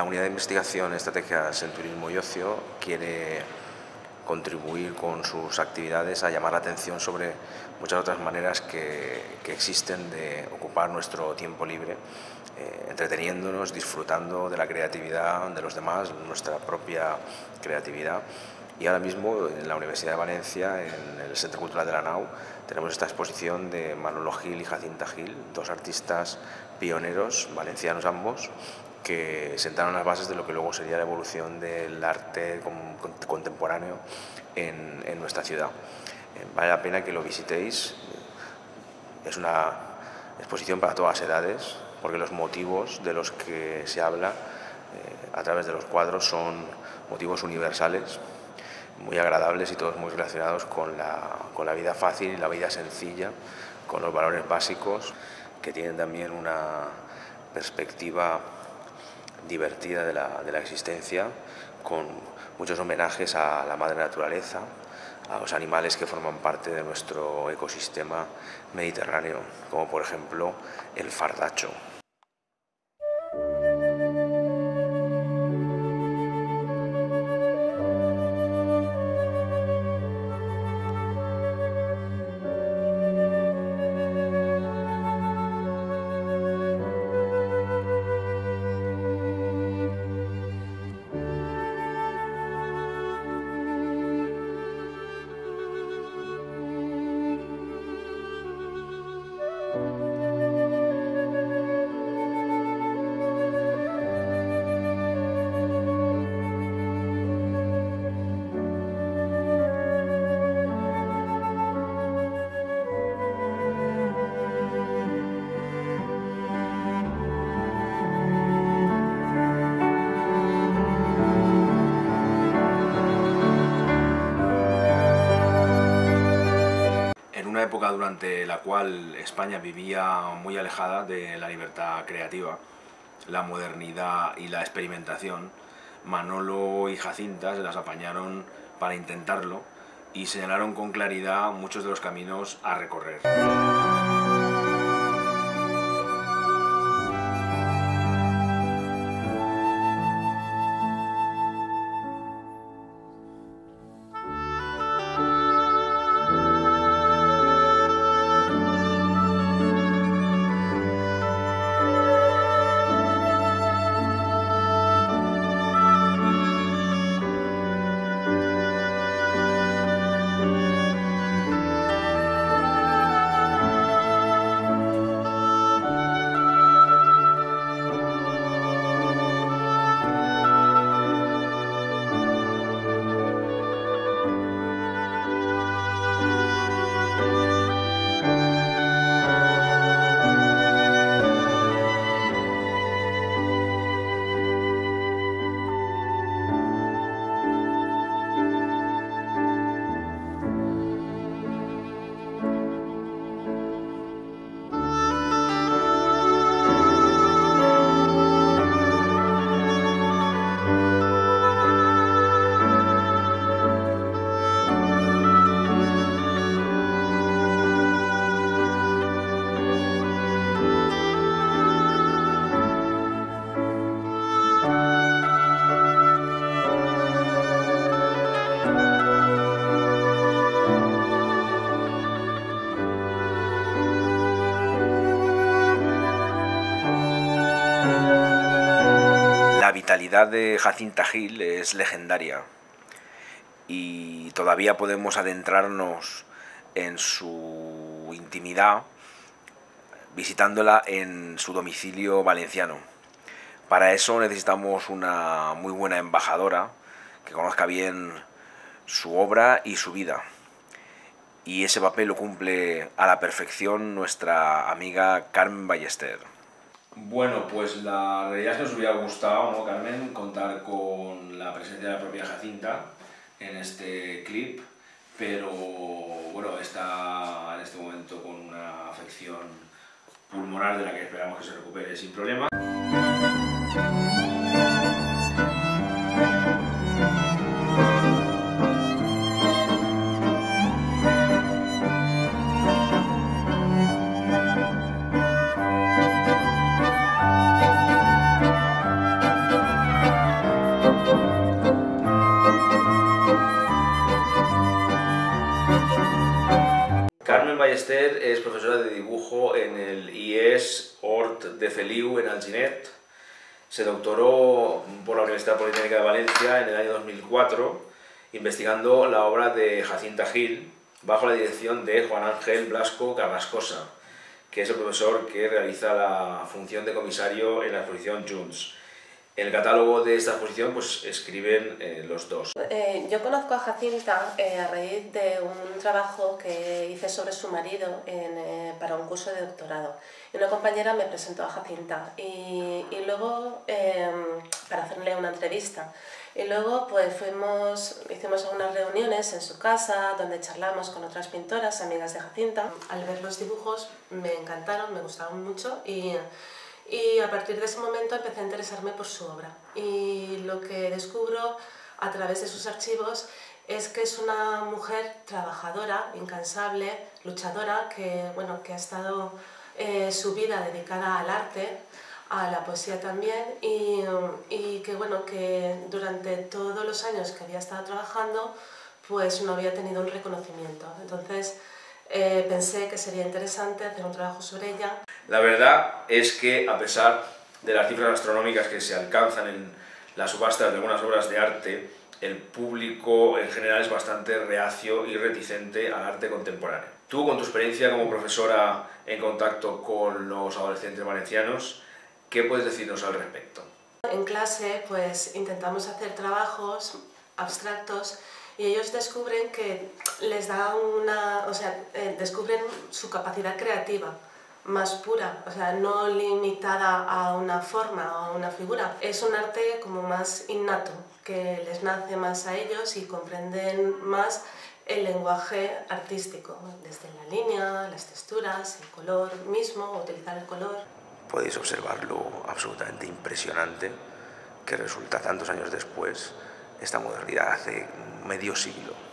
Unidad de Investigación en Estrategias en Turismo y Ocio quiere contribuir con sus actividades a llamar la atención sobre muchas otras maneras que existen de ocupar nuestro tiempo libre, entreteniéndonos, disfrutando de la creatividad de los demás, nuestra propia creatividad. Y ahora mismo en la Universidad de Valencia, en el Centro Cultural de la Nau, tenemos esta exposición de Manolo Gil y Jacinta Gil, dos artistas pioneros, valencianos ambos, que sentaron las bases de lo que luego sería la evolución del arte contemporáneo en nuestra ciudad. Vale la pena que lo visitéis. Es una exposición para todas las edades, porque los motivos de los que se habla a través de los cuadros son motivos universales, muy agradables y todos muy relacionados con la vida fácil y la vida sencilla, con los valores básicos, que tienen también una perspectiva divertida de la existencia, con muchos homenajes a la madre naturaleza, a los animales que forman parte de nuestro ecosistema mediterráneo, como por ejemplo el fardacho. Una época durante la cual España vivía muy alejada de la libertad creativa, la modernidad y la experimentación, Manolo y Jacinta se las apañaron para intentarlo y señalaron con claridad muchos de los caminos a recorrer. La vitalidad de Jacinta Gil es legendaria y todavía podemos adentrarnos en su intimidad visitándola en su domicilio valenciano. Para eso necesitamos una muy buena embajadora que conozca bien su obra y su vida. Y ese papel lo cumple a la perfección nuestra amiga Carmen Ballester. Bueno, pues la realidad es que nos hubiera gustado, ¿no, Carmen?, contar con la presencia de la propia Jacinta en este clip, pero bueno, está en este momento con una afección pulmonar de la que esperamos que se recupere sin problema. Carmen Ballester es profesora de dibujo en el IES Hort de Feliu, en Alginet. Se doctoró por la Universidad Politécnica de Valencia en el año 2004, investigando la obra de Jacinta Gil, bajo la dirección de Juan Ángel Blasco Carrascosa, que es el profesor que realiza la función de comisario en la exposición Junts. En el catálogo de esta exposición pues, escriben los dos. Yo conozco a Jacinta a raíz de un trabajo que hice sobre su marido para un curso de doctorado. Y una compañera me presentó a Jacinta y luego para hacerle una entrevista. Y luego pues hicimos algunas reuniones en su casa donde charlamos con otras pintoras, amigas de Jacinta. Al ver los dibujos me encantaron, me gustaron mucho y a partir de ese momento empecé a interesarme por su obra. Y lo que descubro a través de sus archivos es que es una mujer trabajadora, incansable, luchadora, que ha estado su vida dedicada al arte, a la poesía también, y que durante todos los años que había estado trabajando pues no había tenido un reconocimiento. Entonces pensé que sería interesante hacer un trabajo sobre ella. La verdad es que, a pesar de las cifras astronómicas que se alcanzan en las subastas de algunas obras de arte, el público en general es bastante reacio y reticente al arte contemporáneo. Tú, con tu experiencia como profesora en contacto con los adolescentes valencianos, ¿qué puedes decirnos al respecto? En clase pues intentamos hacer trabajos abstractos y ellos descubren que les da descubren su capacidad creativa más pura, no limitada a una forma o a una figura. Es un arte como más innato, que les nace más a ellos y comprenden más el lenguaje artístico, desde la línea, las texturas, el color mismo, utilizar el color. Podéis observar lo absolutamente impresionante que resulta tantos años después esta modernidad hace medio siglo.